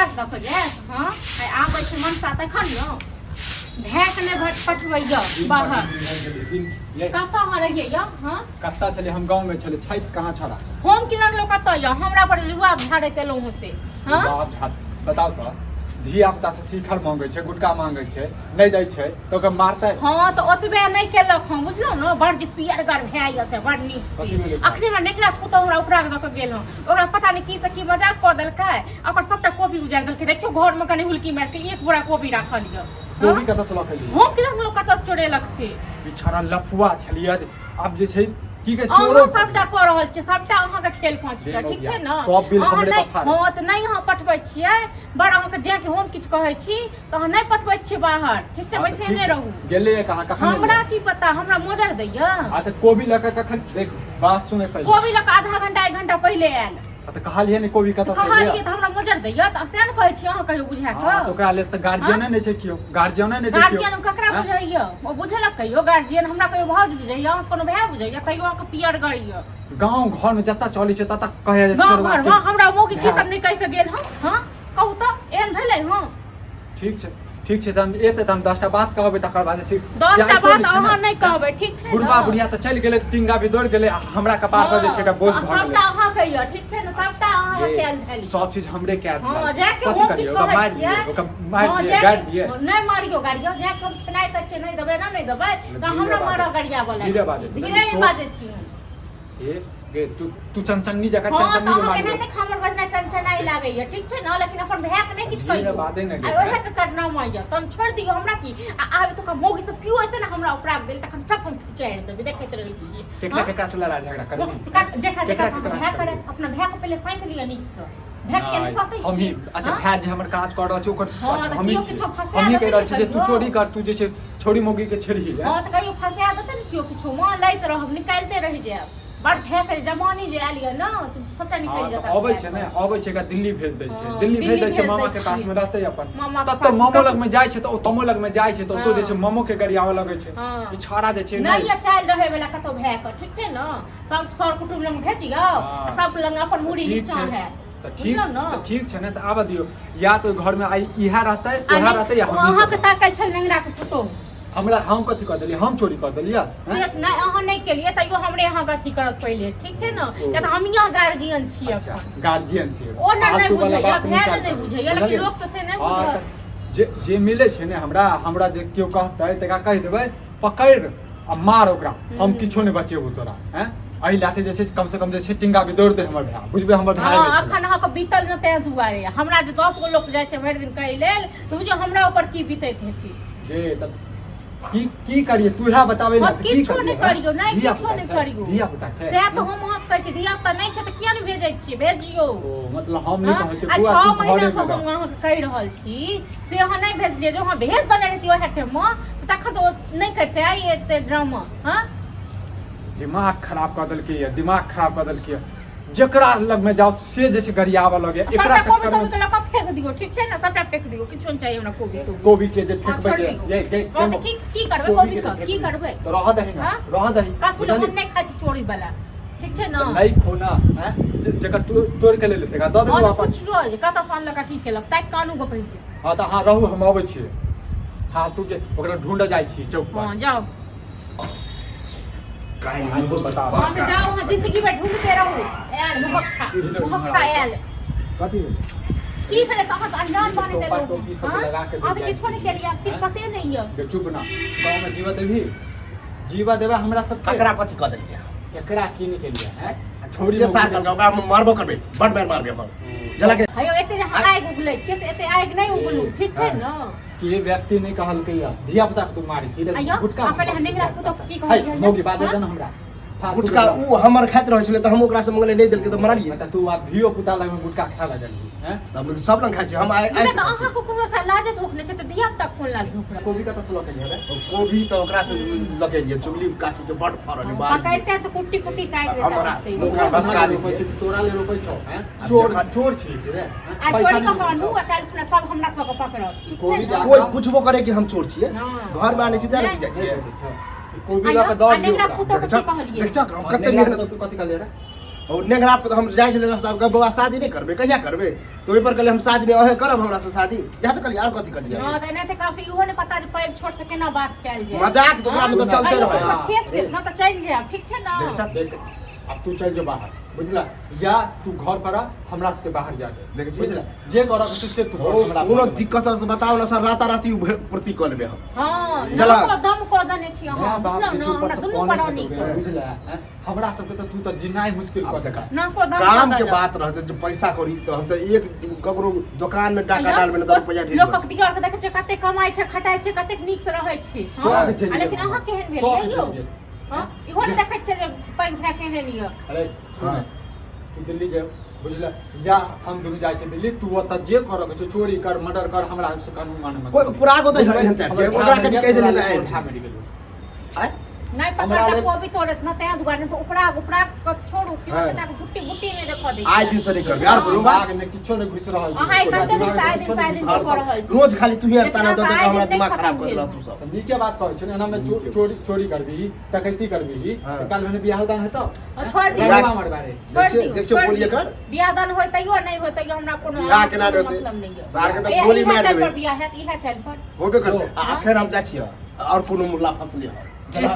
उपराग दख जाए हां आबै छै मनसा तखन न भैक ने पठवैया बाहर कतऽ हम रहिए या हां कत्ता चले हम गांव में चले छै कहां छड़ा हम किनर लोग कतऽ या हमरा पर जुआ झाड़े केलौ हूं से हां बताओ तो धिया पुता से शिखर मांगे छै गुटका मांगे छै नहीं दै छै तो के मारतै हां तो ओतबे नहीं केलक हम बुझलौ न बड़ जे पियर गर भैया से बड़ नीक से अखने हमरा नेकरा पुतो हमरा उपराग द के गेल ओकरा पता नहीं की से की मजाक क देलकै ओकर सबटा कॉपी उजाड़ देलकै देखियो घर में कने हुलकी मार के एक बोरा कॉपी राखल य कॉपी कतऽ से लकली हम किनर लोग कतऽ से चोरेलक से बिछारा लफुआ छलिया अब जे छै की के चोरो सबटा क रहल छै सबटा अहाँ के खेल फांच के ठीक छै न सब बिल हमरे पर हां त नहीं अहाँ पठबै छियै बड़ अहाँ के जे कि हम किछ कहै छी त अहाँ नहीं पठबै छियै बाहर ठीक छै वैसे नै रहू गेले कहां कखन हमरा की पता हमरा मोजर दैया आ त कोबी लक कखन देख बात सुने पहिले कोबी लक आधा घंटा 1 घंटा पहिले आयल त कहलिए ने कोबी कतऽ से कहलिए त हमरा मोजर दैया त असेन कहै छी अहाँ कहियो बुझा छ त ओकरा ले त गार्जियन नै छै कियो गार्जियन नै छै कियो गार्जियन ककरा बुझैया ओ बुझलक कहियो गार्जियन हमरा कहियो भाउज बुझैया कोनो भाई बुझैया तइयो अहाँ के पियर गड़िया गांव घर में जत्ता चली छै तत्ता कहे चोरवा हमरा मोगी की सब नै कह के गेल हां कहू त एहन भेलै हां ठीक छै त हम एते त हम 10टा बात कहबै तकर बाद से 10टा बात अहाँ नै कहबै ठीक छै बुढ़बा बुढ़िया त चल गेलै टिंगा भी दौड़ गेलै हमरा कपार पर जे छै का बोझ भ गेलै सबटा अहाँ कहियो ठीक छै न सबटा अहाँ के कैल धैल सब चीज हमरे कैल हां जाके हम किछ कहै छियै ओका मार दिए गाड़ दिए नै मारियो गाड़ियो जाके हम खनाय तक छै नै देबै ना नै देबै त हमरा मारा गाड़िया बोला धीरे बाजै छी ए गे तू चंचन्नी जका चंचन्नी के मार के देख हमर बजना चंचनाई लागै है ठीक छै न लेकिन अपन भैया के नै किछ कहियो बाते नै आ ओहे के करना माइया तन छोड़ दियो हमरा की आबे तो का मोगी सब क्यों होते ना हमरा उपराग देल तखन सब हम चाड़ देबे देखैत रहै छी केकरा से लड़ा झगड़ा करबी जेकरा भैया करे अपना भैया के पहले साइकिल लिया नीक से भैया के साथे हम ही अच्छा भैया जे हमर काज कर रहल छै ओकर हम ही कह रहल छी जे तू चोरी कर तू जे छै छोरी मोगी के छेड़ी हां त कहियो फसा देतै न कियो किछो मां लैत रहब निकालते रह जायब बड़ फेक जमानी जे आलिय न सबटा निकल जाता आबै छै ने आबै छै का दिल्ली भेज दै छै दिल्ली भेज दै छै मामा के पास में रहतै अपन तब तो मामो लग में जाय छै त ओ तमो लग में जाय छै त ओ तो जे छै मामो के गरियावे लगै छै ई छाड़ा जे छै नहीं चाल रहे वाला कतो भए क ठीक छै न सब सर कुटुम लग घेचियो सब लंग अपन मुड़ी नीचा है त ठीक छै ने त आबा दियो या तो घर में आई इहा रहतै ओहा रहतै या हम अहाँ के ताकै छल नेंगरा के पुतो हमरा हम कथि कर देलियै हम चोरी कर देलियै से नै अहाँ नै केलियै तइयो हमरे अहाँ गति करत पहिले ठीक छै न या त हम यहाँ गार्जियन छियै अपन गार्जियन छियै ओ नै बुझैया भैया नै बुझैया लेकिन लोग त से नै बुझै जे मिले छै ने हमरा जे कियो कहतै तका कहि देबै पकड़ आ मार ओकरा हम किछो नै बचेबो तोरा हैं एहि लाते जे छै कम से कम जे छै टिंगा भी दौड़ दे हमर भाई बुझबे हमर भाई हां अखन अहाँ के बीतल न ते दुआरे हमरा जे 10 गो लोग जाय छै भरि दिन कहि लेल त बुझियो हमरा ऊपर की बीतैत हेतै जे त की करिए तू इहा बताबै न की करियो नै किछो नै करियो धिया पुता छै से त हम अहाँ कहै छी धिया पुता नै छै त किया नै भेजै छियै भेजियो ओ मतलब हम नै कहै छी बुआ तू घरे से हम अहाँ कहि रहल छी से अहाँ नै भेजलिए जो अहाँ भेज देने रहती ओहे टाइम में तखन त नै करते आई एते ड्रामा हां दिमाग खराब कर देलकै ये दिमाग खराब कर देलकै ये जकरा लग में जाओ से जे छै गरियावा लगे एकरा चक्कर में लगा फेंक दियो ठीक छै ना सबटा फेंक दियो किछो नै चाहिए हमरा कोबी के जे फेंकबै ये की करबै कोबी का की करबै तो रह दही ना रह दही का कुल हम नै खाइ छी चोरी वाला ठीक छै ना नै खोना हैं जकर तोड़ के ले लेते का द दे वापस पुछियो जे कत सान लगा की केलक ताइ कानू गो पहिन के हां त हां रहू हम आबै छी फालतू के ओकरा ढूंढ जाइ छी चौक पर हां जाओ काहे नहीं बोल बता हां तो जाओ हां जिंदगी में ढूंढते रहो यार मुहक्का यार कथि की भेले साहब अनजान बने ते लोग हां अब किछो नहीं केलिया किछ पते नहीं है चुप ना गांव में जीवा देबी जीवा देबा हमरा सब ककरा कथि क देलिया केकरा की नहीं केलिया हैं छोड़ी के साथ ओकरा मारबो करबे बड मार मारबे हम जला के हयो एते जे आइ गुगले छै से एते आइ नहीं उगलू ठीक छै ना कि व्यक्ति नहीं कहल के धिया पुता के तू मारी छी गुटका पहले हनेगरा पुतो की कहलिए मोगी बात दे ना हमरा गुटका उ हमर खाइत रहै छले त हम ओकरा से मंगले नै देलके त मारलिए त तू आब धियो पुता लग में गुटका खा लगल हैं त सब लंग खाइ छी हम आइ त अहाँ को कोनो लाजे धोखने छै त धिया पुता कोन लाज धोखरा कोबी कत से लके रे कोबी त ओकरा से लके लिए चुगली काकी के बड फरल बार पकड़ते त कुट्टी कुट्टी काट देता हमरा मुखा बसका दे छै तोरा ले रोपै छौ हैं चोर छी रे पैसा नहीं कानू काल खुना सब हमरा सब पकड़ब कोई पूछबो करे कि हम चोर छिए घर में आने छी त रुक जाय छै कोबी का दर दियो देख जा हम कते मेहनत तू कथि कहले रे और नेगरा पे हम जाय छले रास्ता का बउआ शादी नहीं करबे कहिया करबे तो ओइ पर कहले हम शादी नहीं ओहे करब हमरा से शादी या तो कहली यार कथि कर लिया हां त एने त काफी इहो ने पता जे पैग छोड़ से केना बात कैल जाय मजाक तो ओकरा में तो चलते रहे फेस के ना त चल जाय ठीक छै ना देख अब तू चल जो बाहर बुझला या तू घर पर आ हमरा से बाहर जाके देख छी बुझला जे कर से तू कर हमरा कोनो दिक्कत से बताओ ना सर राताराती प्रति कॉल में हम हां चला। ना दम को दने छी मैं हां बाप के बुझलौ ऊपर ना से दुनु कौन पड़ानी बुझला हमरा सब के तो तू तो जिनाई मुश्किल कर देगा ना को दम काम के बात रहते जो पैसा करी तो हम तो एक ककरो दुकान में डाका डाल में 10 रुपया ढेर लोक दिगार के देखे छै कते कमाई छै खटाई छै कते नीक से रहै छी सब चलि लेकिन गेल। अहाँ केहन सब भेलियै यौ चलि गेल। हां इहो ने देखै छै जे पैग भए केहन यऽ अरे हाँ। तू दिल्ली जा बुझला या हम दुनू जाय छै दिल्ली तू ओत जे कर के छै चोरी कर मर्डर कर हमरा से कानून माने मत कोई पुराग होता है हम टाइप के ओकरा कभी कह देले त अच्छा मेरी गेलो आय नहीं हमरा पता ले- को भी तोड़े ना तैं दुगार तो उपरा उपरा को छोड़ू कि हाँ। ना गुट्टी गुट्टी में देखो दे आज दिन से नहीं कर यार बोलूंगा बाग में किछो ने घुस रहल छै अहाँ ओकरा कहते दिमाग में शायद किछो शायद ने दिन घुस को रहल रहल रोज खाली तू ही ताना दे लेकिन के हमरा आइ दिमाग दिन खराब कर खत्म देला भेल। तू सब त नीके बात कहै छै एना में चोरी चोरी करबी डकैती करबी हाँ। त काल भने बियाह दान हेतौ छोड़ दियो बियाह- हमर बारे देख छो बोलिए कर बियाह दान होय तैयो नहीं होय तैयो हमरा कोनो बियाह केना कोनो होतै? मतलब नहीं है सार के तो गोली मार देबै। बियाह है इहे चल पर होबे कर हाँ। आखिर हम जा छियै और कोनो मुल्ला फसले हो चला